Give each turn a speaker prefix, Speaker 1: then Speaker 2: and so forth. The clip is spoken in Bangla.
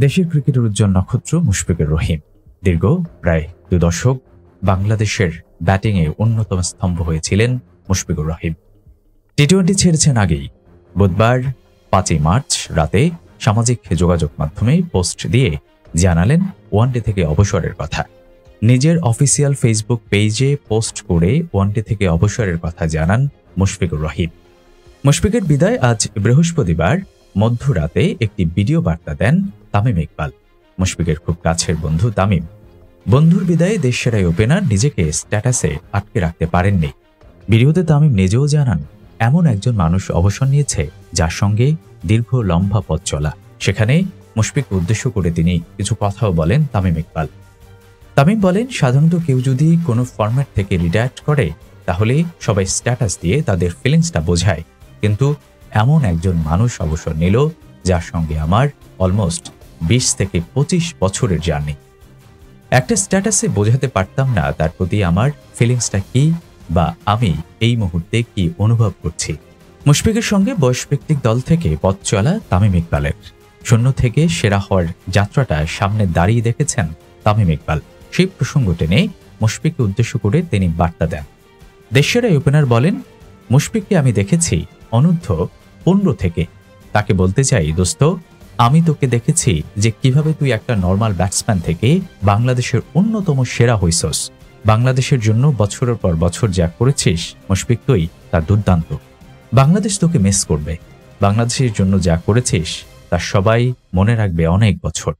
Speaker 1: দেশের ক্রিকেটের উজ্জ্বল নক্ষত্র মুশফিকুর রহিম দীর্ঘ প্রায় 2 দশক বাংলাদেশের ব্যাটিংয়ে অন্যতম স্তম্ভ হয়েছিলেন মুশফিকুর রহিম। টি-20 ছেড়েছেন আগেই। বুধবার 5 মার্চ রাতে সামাজিক যোগাযোগ মাধ্যমে পোস্ট দিয়ে জানালেন ওয়ানডে থেকে অবসরের কথা। নিজের অফিসিয়াল ফেসবুক পেজে পোস্ট করে ওয়ানডে থেকে অবসরের কথা জানান মুশফিকুর রহিম। মুশফিকের বিদায় আজ বৃহস্পতিবার মধ্যরাতে একটি ভিডিও বার্তা দেন তামিম ইকবাল, মুশফিকের খুব কাছের বন্ধু তামিম। বন্ধুর বিদায়ে দেশসেরা ওপেনার নিজেকে স্ট্যাটাসে আটকে রাখতে পারেননি। ভিডিওতে তামিম নিজেও জানান, এমন একজন মানুষ অবসর নিয়েছে যার সঙ্গে দীর্ঘ লম্বা পথ চলা। সেখানে মুশফিককে উদ্দেশ্য করে তিনি কিছু কথাও বলেন তামিম ইকবাল। তামিম বলেন, সাধারণত কেউ যদি কোনো ফরম্যাট থেকে রিটায়ার করে তাহলে সবাই স্ট্যাটাস দিয়ে তাদের ফিলিংসটা বোঝায়, কিন্তু এমন একজন মানুষ অবসর নিল যার সঙ্গে আমার অলমোস্ট 20 থেকে 25 বছরের জার্নি। একটা স্ট্যাটাসে বোঝাতে পারতাম না তার প্রতি আমার ফিলিংসটা কি বা আমি এই মুহূর্তে কি অনুভব করছি। মুশফিকের সঙ্গে বয়সভিত্তিক দল থেকে পথ চলা তামিম ইকবালের শূন্য থেকে সেরা হওয়ার যাত্রাটা সামনে দাঁড়িয়ে দেখেছেন তামিম ইকবাল। সেই প্রসঙ্গ টেনে মুশফিককে উদ্দেশ্য করে তিনি বার্তা দেন। দেশসেরা ওপেনার বলেন, মুশফিককে আমি দেখেছি অনূর্ধ্ব 15 থেকে। তাকে বলতে চাই, দোস্ত, আমি তোকে দেখেছি যে কিভাবে তুই একটা নর্মাল ব্যাটসম্যান থেকে বাংলাদেশের অন্যতম সেরা হইছস। বাংলাদেশের জন্য বছরের পর বছর যা করেছিস মুশফিক, তুই তা দুর্দান্ত। বাংলাদেশ তোকে মিস করবে। বাংলাদেশের জন্য যা করেছিস তা সবাই মনে রাখবে অনেক বছর।